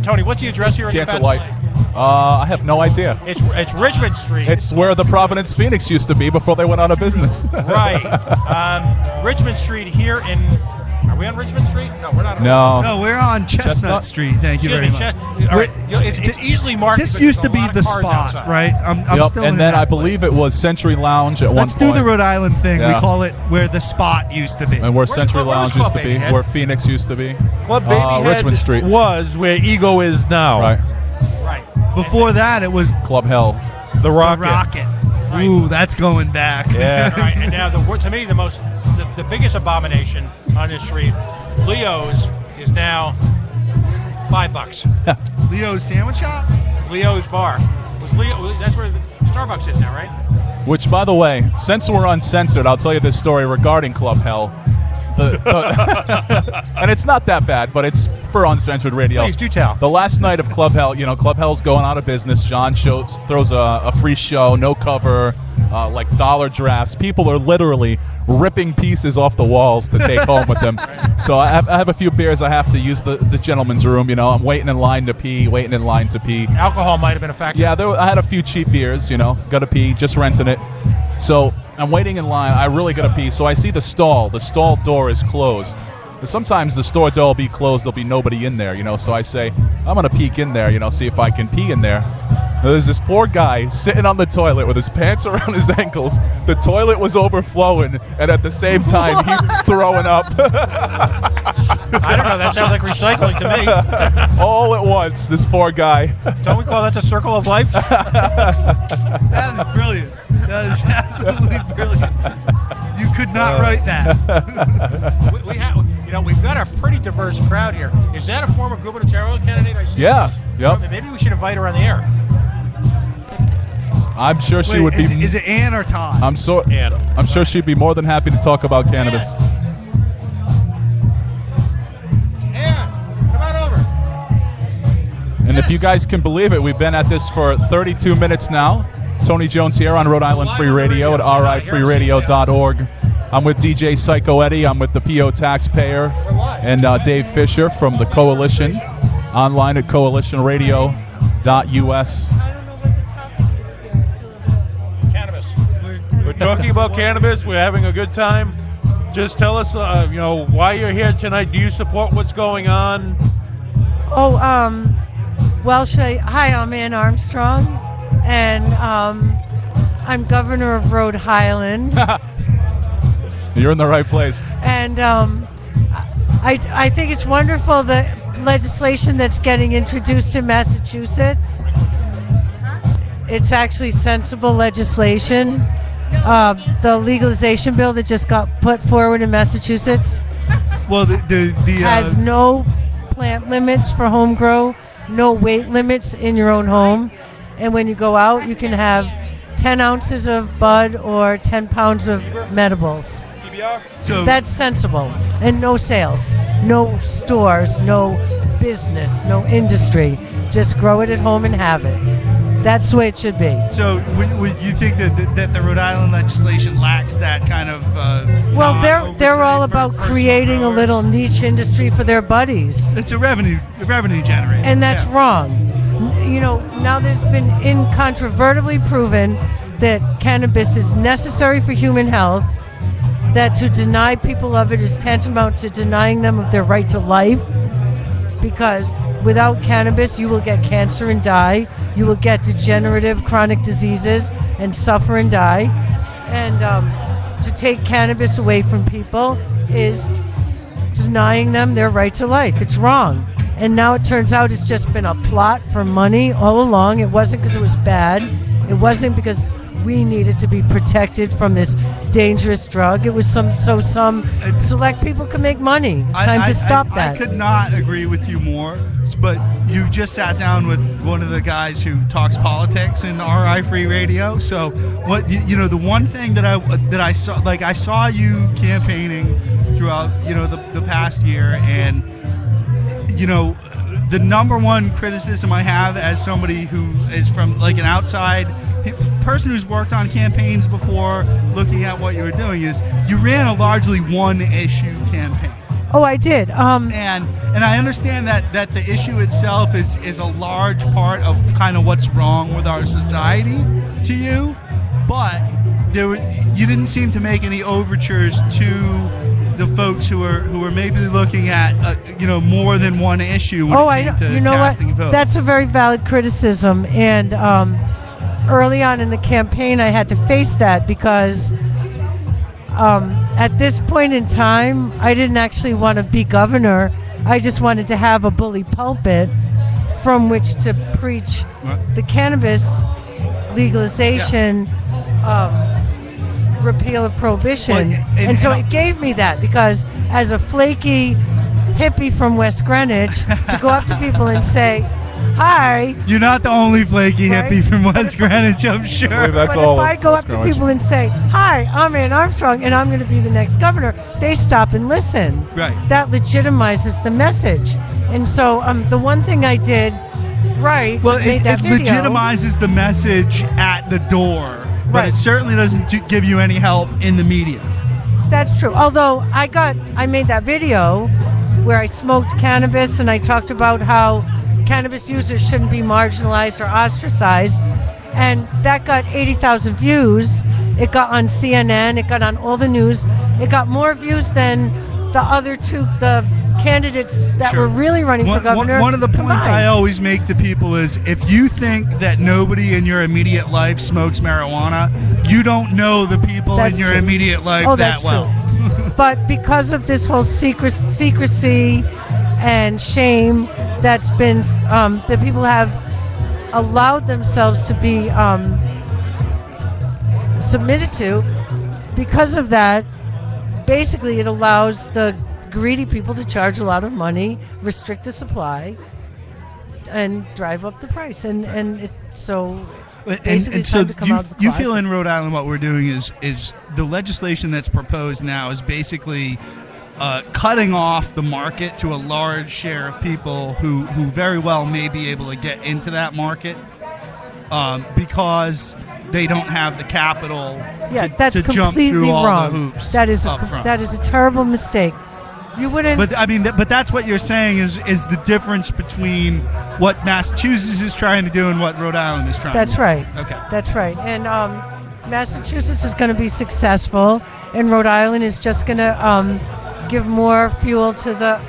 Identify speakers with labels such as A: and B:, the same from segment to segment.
A: Tony, what's the address here?
B: Cancel light. I have no idea.
A: It's Richmond Street.
B: It's where the Providence Phoenix used to be before they went out of business.
A: Right. Richmond Street here in... Are we on Richmond Street? No, we're not.
C: No, we're on Chestnut Street. Thank you very much.
A: It's easily marked.
C: This used to be the spot,
A: outside.
C: right? I'm still in
B: and then
C: that
B: I believe
C: place.
B: it was Century Lounge at one point.
C: Let's do the Rhode Island thing.
B: Yeah.
C: We call it where the spot used to be.
B: And where Century Lounge used to be,
A: Babyhead?
B: where Phoenix used to be.
D: Club Babyhead
B: Richmond Street.
D: was where Ego is now.
A: Right.
C: Before that, it was
B: Club Hell.
D: The Rocket.
C: The Rocket.
A: Right.
C: Ooh, that's going back.
D: Yeah.
A: All right. And now, to me, the biggest abomination on this street, Leo's, is now $5.
C: Leo's Sandwich Shop?
A: Leo's Bar. That's where the Starbucks is now, right?
B: Which, by the way, since we're uncensored, I'll tell you this story regarding Club Hell. And it's not that bad, but it's for uncensored radio.
A: Please do tell.
B: The last night of Club Hell, Club Hell's going out of business. John throws a free show, no cover, like dollar drafts. People are literally ripping pieces off the walls to take home with them. So I have a few beers. I have to use the gentleman's room. I'm waiting in line to pee,
A: Alcohol might have been a factor.
B: Yeah, I had a few cheap beers, got to pee, just renting it. So I'm waiting in line. I really got to pee. So I see the stall. The stall door is closed. But sometimes the store door will be closed. There'll be nobody in there, So I say, I'm going to peek in there, see if I can pee in there. There's this poor guy sitting on the toilet with his pants around his ankles. The toilet was overflowing, and at the same time, he was throwing up.
A: I don't know. That sounds like recycling to me.
B: All at once, this poor guy.
A: Don't we call that the circle of life?
C: That is brilliant. That is absolutely brilliant. You could not write that.
A: We've got a pretty diverse crowd here. Is that a former gubernatorial candidate? I see.
B: Yeah. Yep.
A: Maybe we should invite her on the air.
B: I'm sure she would be.
C: Is it Ann or Todd?
B: I'm sure she'd be more than happy to talk about cannabis.
A: Ann, come on over.
B: And if you guys can believe it, we've been at this for 32 minutes now. Tony Jones here on Rhode Island Free Radio at rifreeradio.org. I'm with DJ Psycho Eddie. I'm with the PO Taxpayer and Dave Fisher from the Coalition. Online at coalitionradio.us.
A: Cannabis.
D: We're talking about cannabis. We're having a good time. Just tell us, why you're here tonight. Do you support what's going on?
E: Hi, I'm Ann Armstrong, and I'm governor of Rhode Island.
B: You're in the right place.
E: And I think it's wonderful the legislation that's getting introduced in Massachusetts. It's actually sensible legislation. The legalization bill that just got put forward in Massachusetts has no plant limits for home grow, no weight limits in your own home, and when you go out, you can have 10 ounces of bud or 10 pounds of medibles. So that's sensible, and no sales, no stores, no business, no industry. Just grow it at home and have it. That's the way it should be.
C: So would you think that the Rhode Island legislation lacks that kind of
E: well, they're all about creating a little niche industry for their buddies.
C: It's a revenue generator.
E: And that's wrong. Now there's been incontrovertibly proven that cannabis is necessary for human health, that to deny people of it is tantamount to denying them of their right to life, because without cannabis you will get cancer and die, you will get degenerative chronic diseases and suffer and die, and to take cannabis away from people is denying them their right to life. It's wrong. And now it turns out it's just been a plot for money all along. It wasn't because it was bad. It wasn't because we needed to be protected from this dangerous drug. It was some select people can make money. It's time to stop that.
C: I could not agree with you more, but you just sat down with one of the guys who talks politics in RI Free Radio. So what the one thing that I saw, like I saw you campaigning throughout the past year, and the number one criticism I have as somebody who is from like an outside person who's worked on campaigns before, looking at what you were doing, is you ran a largely one-issue campaign.
E: Oh, I did.
C: And I understand that the issue itself is a large part of kind of what's wrong with our society to you, but you didn't seem to make any overtures to the folks who are maybe looking at more than one issue when it came to
E: you know
C: casting
E: what?
C: votes.
E: That's a very valid criticism, and early on in the campaign, I had to face that because at this point in time, I didn't actually want to be governor. I just wanted to have a bully pulpit from which to preach the cannabis legalization, repeal of prohibition. And so it gave me that, because as a flaky hippie from West Greenwich, to go up to people and say, hi.
C: You're not the only flaky
E: Right?
C: hippie from West Greenwich, I'm sure.
B: That's
E: But
B: all
E: if I go up to
B: Greenwich.
E: people and say, hi, I'm Ann Armstrong, and I'm going to be the next governor, they stop and listen.
C: Right.
E: That legitimizes the message. And so the one thing I did right
C: Well,
E: was made
C: it
E: that video.
C: legitimizes the message at the door, but
E: Right.
C: it certainly doesn't give you any help in the media.
E: That's true. Although I made that video where I smoked cannabis and I talked about how cannabis users shouldn't be marginalized or ostracized, and that got 80,000 views. It got on CNN. It got on all the news. It got more views than the other the candidates that
C: Sure.
E: were really running for governor.
C: One of the points
E: combined.
C: I always make to people is, if you think that nobody in your immediate life smokes marijuana, you don't know the people
E: That's
C: in your
E: true.
C: immediate life
E: Oh,
C: that
E: that's
C: well.
E: true. But because of this whole secrecy and shame that's been that people have allowed themselves to be submitted to, because of that, basically it allows the greedy people to charge a lot of money, restrict the supply, and drive up the price. And so basically it's
C: so
E: time to come out of the
C: you
E: closet.
C: feel in Rhode Island what we're doing is the legislation that's proposed now is basically cutting off the market to a large share of people who very well may be able to get into that market because they don't have the capital
E: that's
C: to jump
E: completely
C: through all
E: wrong.
C: the hoops
E: That is
C: up front.
E: that is a terrible mistake. You wouldn't.
C: But I mean, but that's what you're saying is the difference between what Massachusetts is trying to do and what Rhode Island is trying to do.
E: That's right.
C: Okay.
E: That's right. And Massachusetts is going to be successful, and Rhode Island is just going to give more fuel to the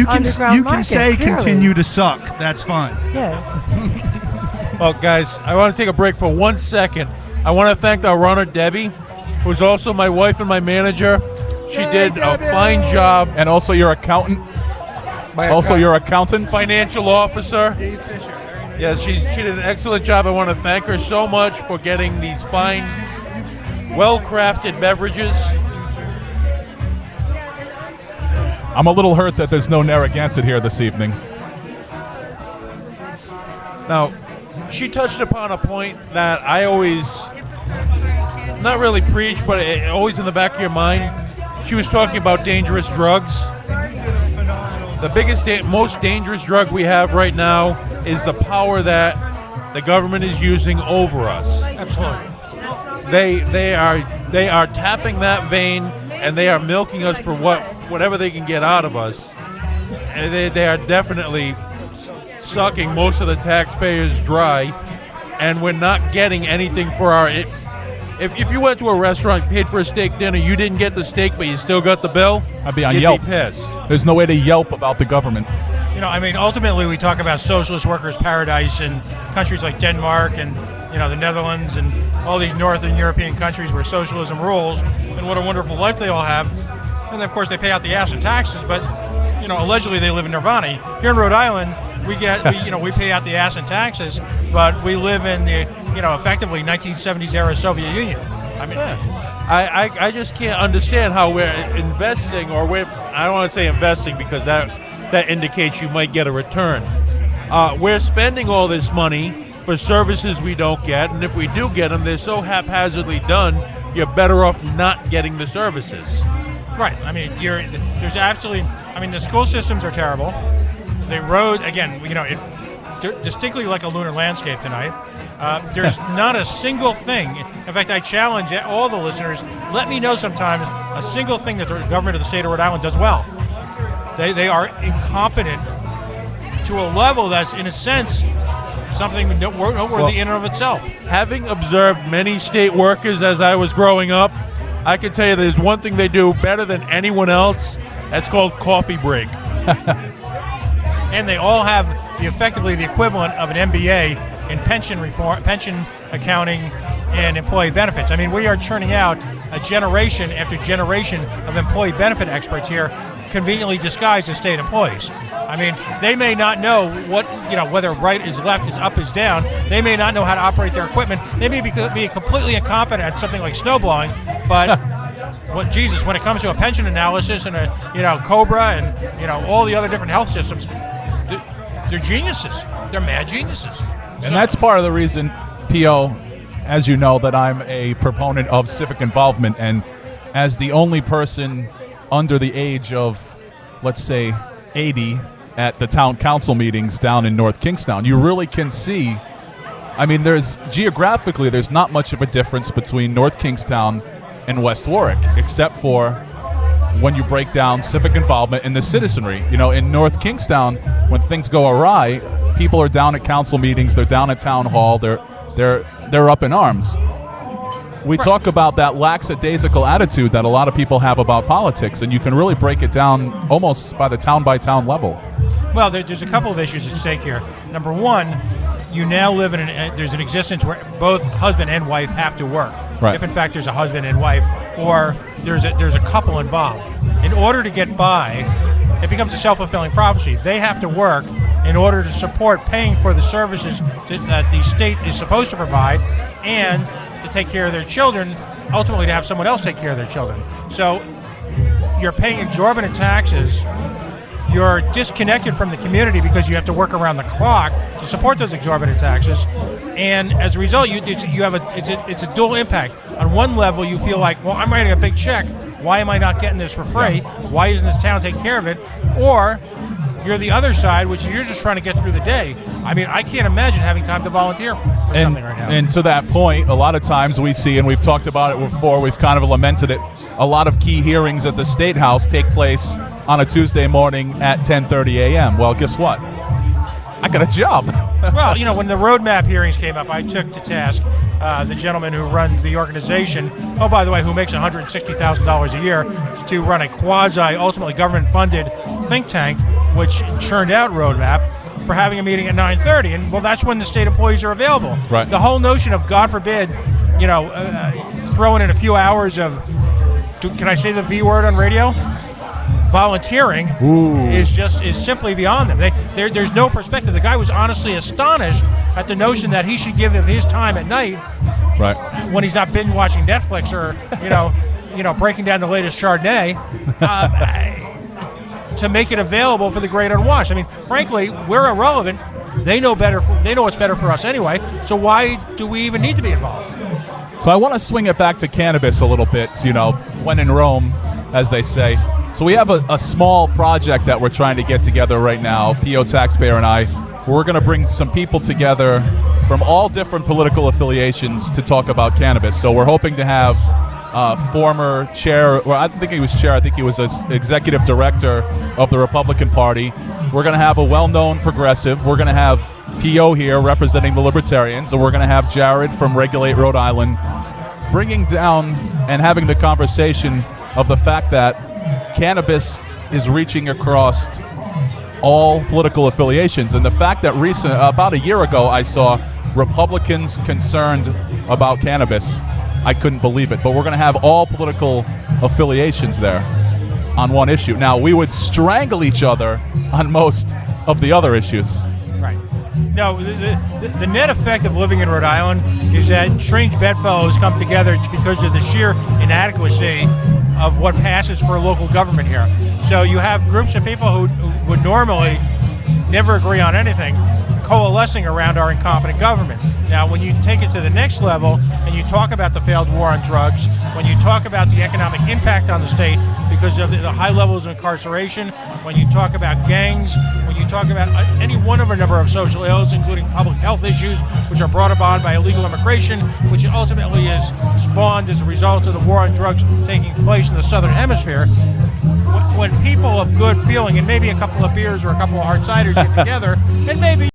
E: underground market.
C: say
E: clearly.
C: continue to suck. That's fine.
E: Yeah.
D: Well, guys, I want to take a break for 1 second. I want to thank our runner, Debbie, who's also my wife and my manager. She did a fine job.
B: And also your accountant. Your accountant.
D: Financial officer. Dave Fisher. Yeah, she did an excellent job. I want to thank her so much for getting these fine, well-crafted beverages.
B: I'm a little hurt that there's no Narragansett here this evening.
D: Now, she touched upon a point that I always, not really preach, but always in the back of your mind. She was talking about dangerous drugs. The biggest, most dangerous drug we have right now is the power that the government is using over us.
A: Absolutely.
D: They are tapping that vein, and they are milking us for whatever they can get out of us. And they are definitely sucking most of the taxpayers dry, and we're not getting anything for our. If you went to a restaurant, paid for a steak dinner, you didn't get the steak, but you still got the bill,
B: I'd be on
D: you'd
B: Yelp.
D: be pissed.
B: There's no way to Yelp about the government.
A: You know, I mean, ultimately, we talk about socialist workers' paradise in countries like Denmark and, the Netherlands and all these Northern European countries where socialism rules, and what a wonderful life they all have. And, of course, they pay out the ass in taxes, but, allegedly they live in nirvana. Here in Rhode Island, we pay out the ass in taxes, but we live in the, effectively 1970s era Soviet Union. I mean,
D: I just can't understand how we're investing, or I don't want to say investing because that indicates you might get a return. We're spending all this money for services we don't get, and if we do get them, they're so haphazardly done, you're better off not getting the services.
A: right. I mean, there's absolutely. I mean, the school systems are terrible. The road, again, distinctly like a lunar landscape tonight. There's not a single thing. In fact, I challenge all the listeners, let me know sometimes a single thing that the government of the state of Rhode Island does well. They are incompetent to a level that's, in a sense, something noteworthy in and of itself.
D: Having observed many state workers as I was growing up, I can tell you there's one thing they do better than anyone else. That's called coffee break.
A: And they all have effectively the equivalent of an MBA in pension reform, pension accounting, and employee benefits. I mean, we are churning out a generation after generation of employee benefit experts here, conveniently disguised as state employees. I mean, they may not know whether right is left, is up, is down. They may not know how to operate their equipment. They may be completely incompetent at something like snowblowing, but when it comes to a pension analysis and a COBRA and all the other different health systems, they're geniuses. They're mad geniuses.
B: And that's part of the reason, P.O., as you know, that I'm a proponent of civic involvement. And as the only person under the age of, let's say, 80 at the town council meetings down in North Kingstown, you really can see, I mean, geographically, there's not much of a difference between North Kingstown and West Warwick, except for when you break down civic involvement in the citizenry. In North Kingstown, when things go awry, people are down at council meetings, they're down at town hall, they're up in arms. We talk about that lackadaisical attitude that a lot of people have about politics, and you can really break it down almost by the town-by-town level.
A: Well, there's a couple of issues at stake here. Number one, you now live there's an existence where both husband and wife have to work.
B: Right.
A: If in fact there's a husband and wife, or there's a couple involved. In order to get by, it becomes a self-fulfilling prophecy. They have to work in order to support paying for the services that the state is supposed to provide, and to take care of their children, ultimately to have someone else take care of their children. So you're paying exorbitant taxes. You're disconnected from the community because you have to work around the clock to support those exorbitant taxes, and as a result, it's a dual impact. On one level, you feel like, well, I'm writing a big check. Why am I not getting this for free? Why isn't this town taking care of it? Or you're the other side, which is you're just trying to get through the day. I mean, I can't imagine having time to volunteer for something right now.
B: And to that point, a lot of times we see, and we've talked about it before, we've kind of lamented it, a lot of key hearings at the State House take place on a Tuesday morning at 10:30 a.m. Well, guess what? I got a job.
A: Well, when the roadmap hearings came up, I took to task the gentleman who runs the organization, oh, by the way, who makes $160,000 a year, to run a ultimately government-funded think tank, which churned out roadmap, for having a meeting at 9:30. And, well, that's when the state employees are available.
B: Right.
A: The whole notion of, God forbid, throwing in a few hours of, can I say the V word on radio? Volunteering is simply beyond them. There's no perspective. The guy was honestly astonished at the notion that he should give of his time at night,
B: right,
A: when he's not binge watching Netflix or breaking down the latest Chardonnay, to make it available for the great unwashed. I mean, frankly, we're irrelevant. They know better. They know what's better for us anyway. So why do we even need to be involved?
B: So I want to swing it back to cannabis a little bit. When in Rome, as they say. So we have a small project that we're trying to get together right now, P.O. Taxpayer and I. We're going to bring some people together from all different political affiliations to talk about cannabis. So we're hoping to have former chair, well, I think he was chair, I think he was executive director of the Republican Party. We're going to have a well-known progressive. We're going to have P.O. here representing the Libertarians, and we're going to have Jared from Regulate Rhode Island bringing down and having the conversation of the fact that cannabis is reaching across all political affiliations, and the fact that about a year ago I saw Republicans concerned about cannabis. I couldn't believe it, but we're going to have all political affiliations there on one issue. Now, we would strangle each other on most of the other issues.
A: Right. No, the net effect of living in Rhode Island is that strange bedfellows come together because of the sheer inadequacy of what passes for local government here. So you have groups of people who would normally never agree on anything coalescing around our incompetent government. Now, when you take it to the next level and you talk about the failed war on drugs, when you talk about the economic impact on the state because of the high levels of incarceration, when you talk about gangs, when you talk about any one of a number of social ills, including public health issues, which are brought about by illegal immigration, which ultimately is spawned as a result of the war on drugs taking place in the Southern Hemisphere, when people of good feeling and maybe a couple of beers or a couple of hard ciders get together, and maybe